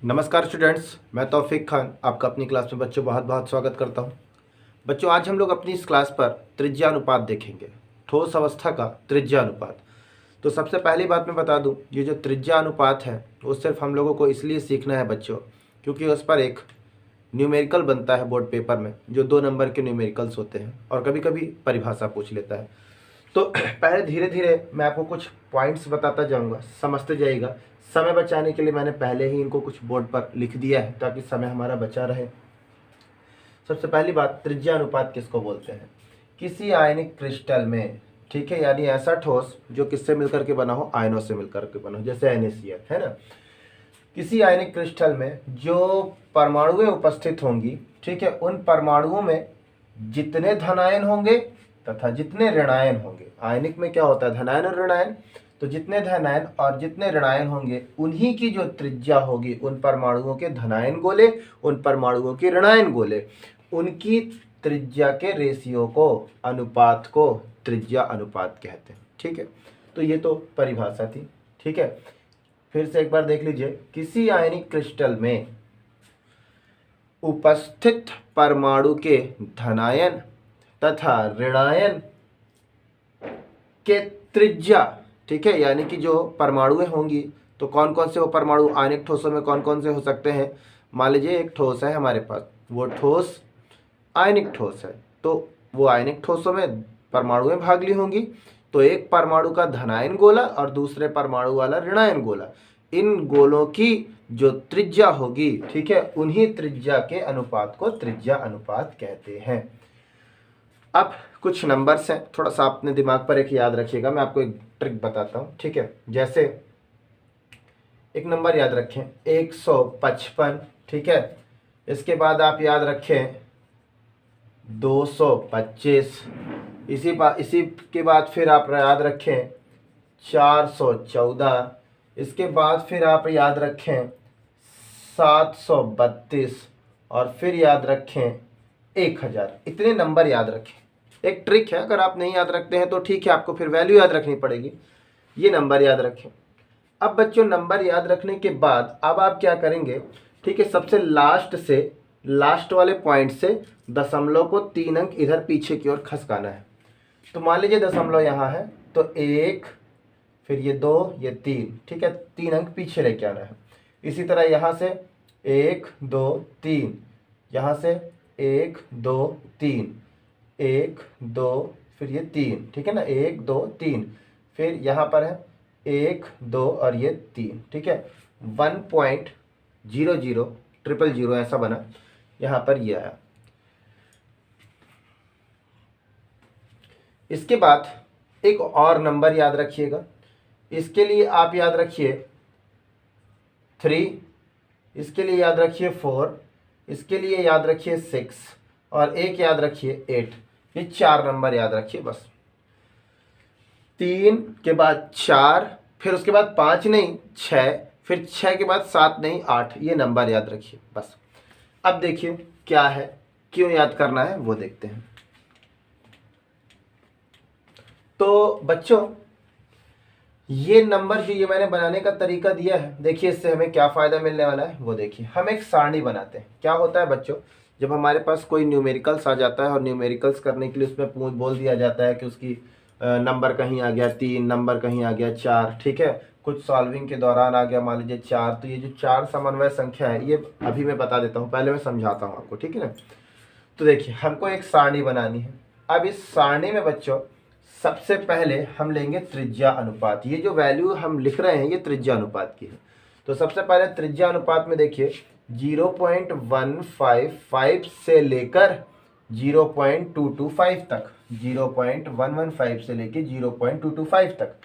नमस्कार स्टूडेंट्स, मैं तौफीक खान आपका अपनी क्लास में बच्चों बहुत बहुत स्वागत करता हूं। बच्चों, आज हम लोग अपनी इस क्लास पर त्रिज्यानुपात देखेंगे, ठोस अवस्था का त्रिज्यानुपात। तो सबसे पहली बात मैं बता दूं, ये जो त्रिज्यानुपात है वो सिर्फ हम लोगों को इसलिए सीखना है बच्चों, क्योंकि उस पर एक न्यूमेरिकल बनता है बोर्ड पेपर में, जो 2 नंबर के न्यूमेरिकल्स होते हैं और कभी कभी परिभाषा पूछ लेता है। तो पहले धीरे धीरे मैं आपको कुछ पॉइंट्स बताता जाऊंगा, समझते जाइएगा। समय बचाने के लिए मैंने पहले ही इनको कुछ बोर्ड पर लिख दिया है ताकि समय हमारा बचा रहे। सबसे पहली बात, त्रिज्यानुपात किसको बोलते हैं? किसी आयनिक क्रिस्टल में, ठीक है, यानी ऐसा ठोस जो किससे मिलकर के बना हो, आयनों से मिलकर के बना हो, जैसे NaCl है ना। किसी आयनिक क्रिस्टल में जो परमाणुएं उपस्थित होंगी, ठीक है, उन परमाणुओं में जितने धनायन होंगे तथा जितने ऋणायन होंगे। आयनिक में क्या होता है, धनायन और ऋणायन। तो जितने धनायन और जितने ऋणायन होंगे उन्हीं की जो त्रिज्या होगी, उन परमाणुओं के धनायन गोले, उन परमाणुओं के ऋणायन गोले, उनकी त्रिज्या के रेशियो को, अनुपात को त्रिज्या अनुपात कहते हैं। ठीक है, तो ये तो परिभाषा थी। ठीक है, फिर से एक बार देख लीजिए। किसी आयनिक क्रिस्टल में उपस्थित परमाणु के धनायन तथा ऋणायन के त्रिज्या, ठीक है, यानी कि जो परमाणुएं होंगी, तो कौन कौन से वो परमाणु आयनिक ठोसों में कौन कौन से हो सकते हैं। मान लीजिए एक ठोस है हमारे पास, वो ठोस आयनिक ठोस है, तो वो आयनिक ठोसों में परमाणुएं भाग ली होंगी। तो एक परमाणु का धनायन गोला और दूसरे परमाणु वाला ऋणायन गोला, इन गोलों की जो त्रिज्या होगी, ठीक है, उन्हीं त्रिज्या के अनुपात को त्रिज्या अनुपात कहते हैं। अब कुछ नंबर्स हैं, थोड़ा सा अपने दिमाग पर एक याद रखिएगा, मैं आपको एक ट्रिक बताता हूँ। ठीक है, जैसे एक नंबर याद रखें 155, ठीक है, इसके बाद आप याद रखें 225, इसी के बाद फिर आप याद रखें 414, इसके बाद फिर आप याद रखें 732 और फिर याद रखें 1000। इतने नंबर याद रखें। एक ट्रिक है, अगर आप नहीं याद रखते हैं तो ठीक है, आपको फिर वैल्यू याद रखनी पड़ेगी। ये नंबर याद रखें। अब बच्चों, नंबर याद रखने के बाद अब आप क्या करेंगे, ठीक है, सबसे लास्ट वाले पॉइंट से दशमलव को 3 अंक इधर पीछे की ओर खसकाना है। तो मान लीजिए दशमलव यहाँ है, तो 1, फिर ये 2, ये 3, ठीक है, 3 अंक पीछे लेके आना है। इसी तरह यहाँ से 1 2 3, यहाँ से 1 2 3, 1 2, फिर ये 3, ठीक है ना, 1 2 3, फिर यहाँ पर है 1 2 और ये 3, ठीक है, 1.0000 ऐसा बना, यहाँ पर ये आया। इसके बाद एक और नंबर याद रखिएगा, इसके लिए आप याद रखिए 3, इसके लिए याद रखिए 4, इसके लिए याद रखिए 6 और एक याद रखिए 8। ये 4 नंबर याद रखिए बस। 3 के बाद 4, फिर उसके बाद 5 नहीं 6, फिर 6 के बाद 7 नहीं 8, ये नंबर याद रखिए बस। अब देखिए क्या है, क्यों याद करना है वो देखते हैं। तो बच्चों, ये नंबर जो ये मैंने बनाने का तरीका दिया है, देखिए इससे हमें क्या फ़ायदा मिलने वाला है वो देखिए। हम एक सारणी बनाते हैं। क्या होता है बच्चों, जब हमारे पास कोई न्यूमेरिकल्स आ जाता है और न्यूमेरिकल्स करने के लिए उसमें बोल दिया जाता है कि उसकी नंबर कहीं आ गया 3, नंबर कहीं आ गया 4, ठीक है, कुछ सॉल्विंग के दौरान आ गया मान लीजिए 4, तो ये जो 4 समन्वय संख्या है, ये अभी मैं बता देता हूँ, पहले मैं समझाता हूँ आपको, ठीक है ना। तो देखिए हमको एक सारणी बनानी है। अब इस सारणी में बच्चों सबसे पहले हम लेंगे त्रिज्या अनुपात। ये जो वैल्यू हम लिख रहे हैं ये त्रिज्या अनुपात की है। तो सबसे पहले त्रिज्या अनुपात में देखिए 0.155 से लेकर 0.225 तक, 0.115 से लेके 0.225 तक,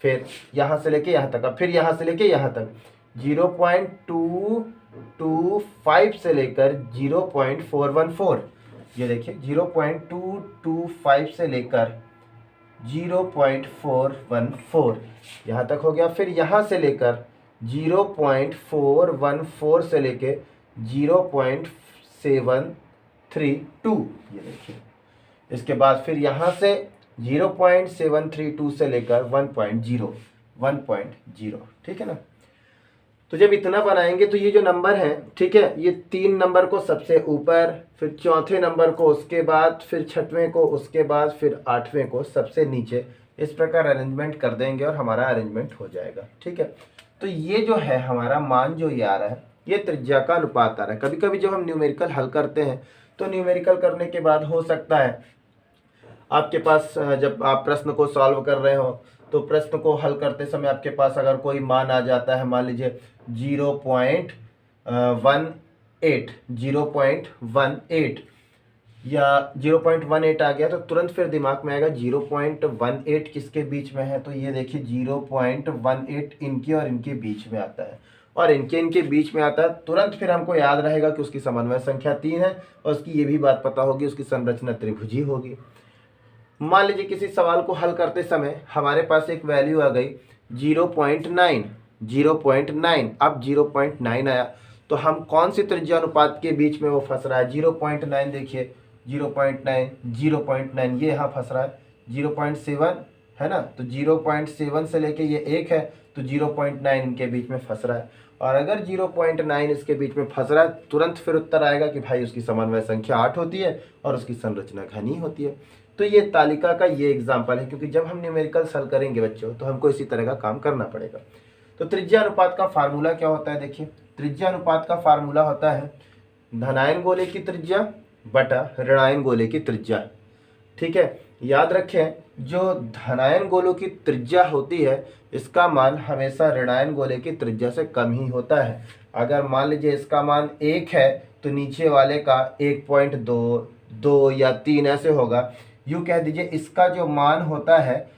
फिर यहाँ से लेके यहाँ तक, अब फिर यहाँ से लेके यहाँ तक 0.225 से लेकर 0.414। ये देखिए 0.225 से लेकर 0.414 यहाँ तक हो गया। फिर यहाँ से लेकर 0.414 से लेके 0.732, ये देखिए। इसके बाद फिर यहाँ से 0.732 से लेकर 1.0, ठीक है ना। तो जब इतना बनाएंगे तो ये जो नंबर है, ठीक है, ये 3 नंबर को सबसे ऊपर, फिर चौथे नंबर को उसके बाद, फिर छठवें को उसके बाद, फिर 8वें को सबसे नीचे, इस प्रकार अरेंजमेंट कर देंगे और हमारा अरेंजमेंट हो जाएगा। ठीक है, तो ये जो है हमारा मान जो ये आ रहा है, ये त्रिज्या का अनुपात आ रहा है। कभी कभी जब हम न्यूमेरिकल हल करते हैं तो न्यूमेरिकल करने के बाद हो सकता है आपके पास जब आप प्रश्न को सॉल्व कर रहे हो तो प्रश्न को हल करते समय आपके पास अगर कोई मान आ जाता है, मान लीजिए 0.18 या 0.18 आ गया, तो तुरंत फिर दिमाग में आएगा 0.18 किसके बीच में है, तो ये देखिए 0.18 इनके और इनके बीच में आता है, और इनके बीच में आता है। तुरंत फिर हमको याद रहेगा कि उसकी समन्वय संख्या 3 है, और उसकी ये भी बात पता होगी उसकी संरचना त्रिभुजी होगी। मान लीजिए किसी सवाल को हल करते समय हमारे पास एक वैल्यू आ गई 0.9, अब 0.9 आया, तो हम कौन सी त्रिज्या अनुपात के बीच में वो फंस रहा है, 0.9, देखिए 0.9 ये यहाँ फंस रहा है, 0.7 है ना, तो 0.7 से लेके ये 1 है, तो 0.9 इनके बीच में फंस रहा है। और अगर 0.9 इसके बीच में फंस रहा है, तुरंत फिर उत्तर आएगा कि भाई उसकी समन्वय संख्या 8 होती है और उसकी संरचना घनी होती है। तो ये तालिका का ये एग्जाम्पल है, क्योंकि जब हम न्यूमेरिकल हल करेंगे बच्चों तो हमको इसी तरह का काम करना पड़ेगा। तो त्रिज्या अनुपात का फार्मूला क्या होता है, देखिए त्रिज्या अनुपात का फार्मूला होता है धनायन गोले की त्रिज्या बटा ऋणायन गोले की त्रिज्या। ठीक है, याद रखें जो धनायन गोलों की त्रिज्या होती है इसका मान हमेशा ऋणायन गोले की त्रिज्या से कम ही होता है। अगर मान लीजिए इसका मान 1 है तो नीचे वाले का 1.2, 2 या 3 ऐसे होगा। यूँ कह दीजिए इसका जो मान होता है,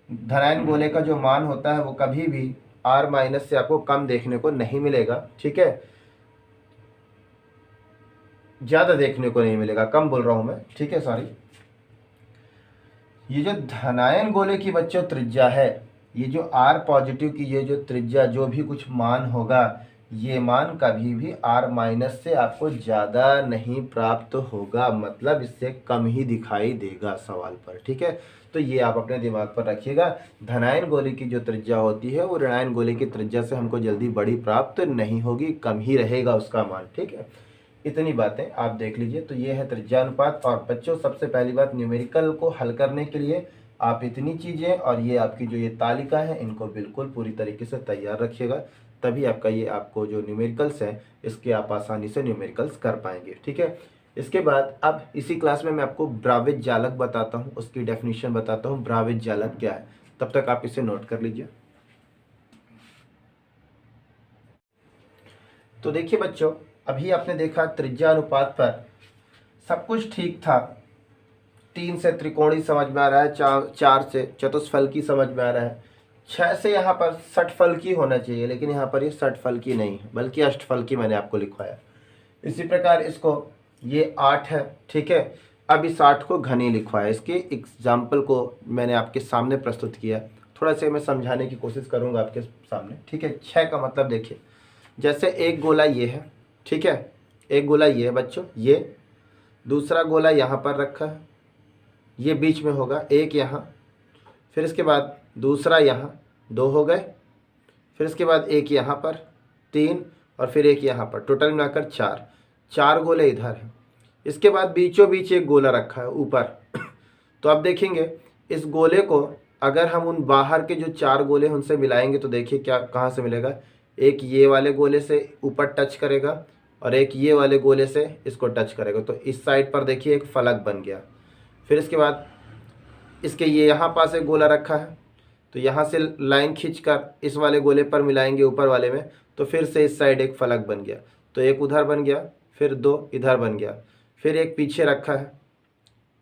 धनायन गोले का जो मान होता है वो कभी भी r माइनस से आपको कम देखने को नहीं मिलेगा। ठीक है, ज़्यादा देखने को नहीं मिलेगा, कम बोल रहा हूँ मैं, ठीक है, सॉरी। ये जो धनायन गोले की बच्चों त्रिज्या है, ये जो r पॉजिटिव की ये जो त्रिज्या जो भी कुछ मान होगा, ये मान कभी भी r माइनस से आपको ज़्यादा नहीं प्राप्त होगा, मतलब इससे कम ही दिखाई देगा सवाल पर। ठीक है, तो ये आप अपने दिमाग पर रखिएगा, धनायन गोले की जो त्रिज्या होती है वो ऋणायन गोले की त्रिज्या से हमको जल्दी बड़ी प्राप्त नहीं होगी, कम ही रहेगा उसका मान। ठीक है, इतनी बातें आप देख लीजिए। तो ये है त्रिज्या अनुपात। और बच्चों सबसे पहली बात, न्यूमेरिकल को हल करने के लिए आप इतनी चीज़ें और ये आपकी जो ये तालिका है इनको बिल्कुल पूरी तरीके से तैयार रखिएगा, तभी आपका ये आपको जो न्यूमेरिकल्स हैं इसके आप आसानी से न्यूमेरिकल्स कर पाएंगे। ठीक है, इसके बाद अब इसी क्लास में मैं आपको ब्राविज जालक बताता हूँ, उसकी डेफिनेशन बताता हूँ ब्राविज जालक क्या है, तब तक आप इसे नोट कर लीजिए। तो देखिए बच्चों, अभी आपने देखा त्रिज्या अनुपात पर सब कुछ ठीक था, 3 से त्रिकोणी समझ में आ रहा है, 4 से चतुष्फलकी समझ में आ रहा है, 6 से यहाँ पर षटफलकी होना चाहिए, लेकिन यहाँ पर ये षटफलकी नहीं है बल्कि अष्टफलकी मैंने आपको लिखवाया। इसी प्रकार इसको ये 8 है। ठीक है, अब इस 8 को घनी लिखवाया, इसके एग्जाम्पल को मैंने आपके सामने प्रस्तुत किया, थोड़ा सा मैं समझाने की कोशिश करूँगा आपके सामने। ठीक है, 6 का मतलब देखिए, जैसे एक गोला ये है, ठीक है, एक गोला ये है बच्चों, ये दूसरा गोला यहाँ पर रखा है, ये बीच में होगा, एक यहाँ, फिर इसके बाद दूसरा यहाँ, 2 हो गए, फिर इसके बाद एक यहाँ पर 3 और फिर एक यहाँ पर, टोटल मिलाकर 4 गोले इधर हैं। इसके बाद बीचों बीच एक गोला रखा है ऊपर। तो अब देखेंगे इस गोले को अगर हम उन बाहर के जो 4 गोले हैं उनसे मिलाएंगे तो देखिए क्या कहाँ से मिलेगा, एक ये वाले गोले से ऊपर टच करेगा और एक ये वाले गोले से इसको टच करेगा, तो इस साइड पर देखिए एक फलक बन गया। फिर इसके बाद इसके ये यहाँ पास एक गोला रखा है, तो यहाँ से लाइन खींचकर इस वाले गोले पर मिलाएंगे ऊपर वाले में, तो फिर से इस साइड एक फलक बन गया, तो एक उधर बन गया, फिर 2 इधर बन गया, फिर एक पीछे रखा है,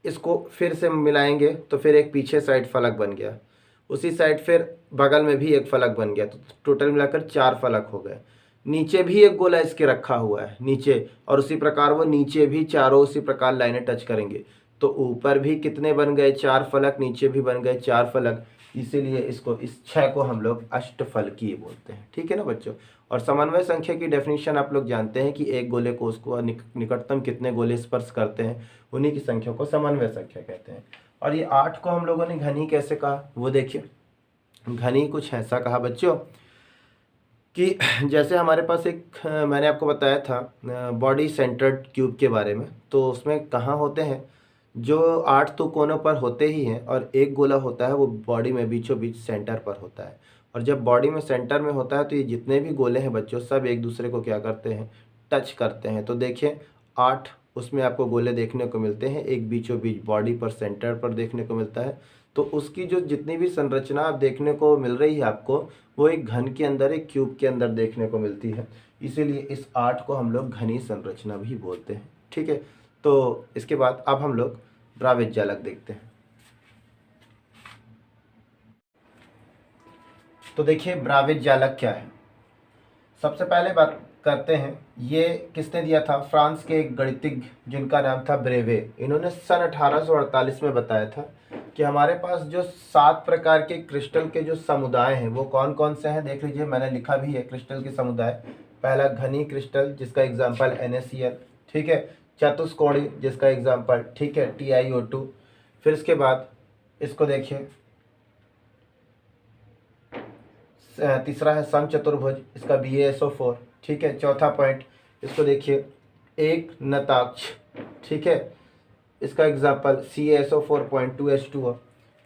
इसको फिर से मिलाएंगे तो फिर एक पीछे साइड फलक बन गया, उसी साइड फिर बगल में भी एक फलक बन गया, तो टोटल मिलाकर 4 फलक हो गए। नीचे भी एक गोला इसके रखा हुआ है नीचे, और उसी प्रकार वो नीचे भी चारों उसी प्रकार लाइनें टच करेंगे, तो ऊपर भी कितने बन गए, 4 फलक, नीचे भी बन गए 4 फलक, इसीलिए इसको इस 6 को हम लोग अष्टफलकीय बोलते हैं। ठीक है ना बच्चों, और समन्वय संख्या की डेफिनेशन आप लोग जानते हैं कि एक गोले को उसको निकटतम कितने गोले स्पर्श करते हैं उन्हीं की संख्या को समन्वय संख्या कहते हैं। और ये 8 को हम लोगों ने घनी कैसे कहा वो देखिए, घनी कुछ ऐसा कहा बच्चों, कि जैसे हमारे पास एक मैंने आपको बताया था बॉडी सेंटर्ड क्यूब के बारे में, तो उसमें कहाँ होते हैं, जो 8 तो कोनों पर होते ही हैं और एक गोला होता है वो बॉडी में बीचों बीच सेंटर पर होता है। और जब बॉडी में सेंटर में होता है तो ये जितने भी गोले हैं बच्चों, सब एक दूसरे को क्या करते हैं, टच करते हैं। तो देखिए 8 उसमें आपको गोले देखने को मिलते हैं, एक बीचों बीच बॉडी पर सेंटर पर देखने को मिलता है। तो उसकी जो जितनी भी संरचना आप देखने को मिल रही है आपको, वो एक घन के अंदर, एक क्यूब के अंदर देखने को मिलती है। इसीलिए इस 8 को हम लोग घनी संरचना भी बोलते हैं। ठीक है, तो इसके बाद अब हम लोग ब्राविज जालक देखते हैं। तो देखिए ब्राविज जालक क्या है। सबसे पहले बात करते हैं, ये किसने दिया था, फ्रांस के एक गणितज्ञ जिनका नाम था ब्रेवे। इन्होंने सन 1848 में बताया था कि हमारे पास जो 7 प्रकार के क्रिस्टल के जो समुदाय हैं वो कौन कौन से हैं। देख लीजिए, मैंने लिखा भी है क्रिस्टल के समुदाय। पहला घनी क्रिस्टल जिसका एग्जाम्पल NaCl, ठीक है। चतुष्कोणी जिसका एग्जाम्पल, ठीक है, TiO2। फिर इसके बाद इसको देखिए, तीसरा है समचतुर्भुज, इसका BaSO4, ठीक है। चौथा पॉइंट इसको देखिए, एक नताक्ष, ठीक है, इसका एग्जाम्पल CaSO4.2H2O।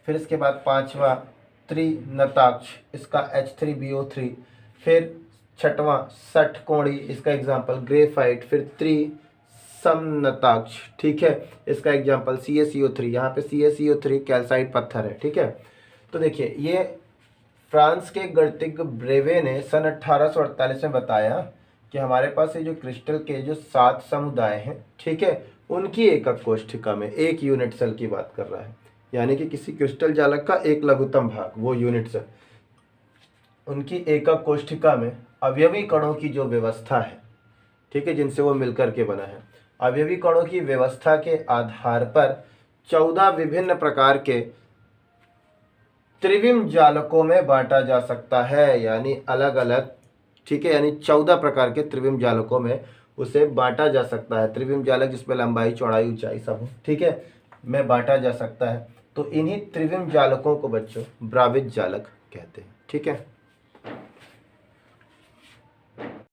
फिर इसके बाद पांचवा त्रिनताक्ष, इसका H3BO3। फिर छठवां षटकोणी, इसका एग्जाम्पल ग्रेफाइट। फिर समनताक्ष, ठीक है, इसका एग्जाम्पल CaCO3। यहाँ पे CaCO3 कैल्साइट पत्थर है, ठीक है। तो देखिए ये फ्रांस के गणितज्ञ ब्रेवे ने सन 1848 में बताया कि हमारे पास ये जो क्रिस्टल के जो 7 समुदाय हैं, ठीक है, उनकी एकक कोष्ठिका में, एक यूनिट सेल की बात कर रहा है, यानी कि किसी क्रिस्टल जालक का एक लघुत्तम भाग, वो यूनिट सेल, उनकी एकक कोष्ठिका में अवयवी कणों की जो व्यवस्था है, ठीक है, जिनसे वो मिलकर के बना है, अवयवी कणों की व्यवस्था के आधार पर 14 विभिन्न प्रकार के त्रिविम जालकों में बांटा जा सकता है। यानी अलग अलग, ठीक है, यानी 14 प्रकार के त्रिविम जालकों में उसे बांटा जा सकता है। त्रिविम जालक जिसमें लंबाई, चौड़ाई, ऊंचाई सब हो, ठीक है, में बांटा जा सकता है। तो इन्हीं त्रिविम जालकों को बच्चों ब्राविज जालक कहते हैं, ठीक है।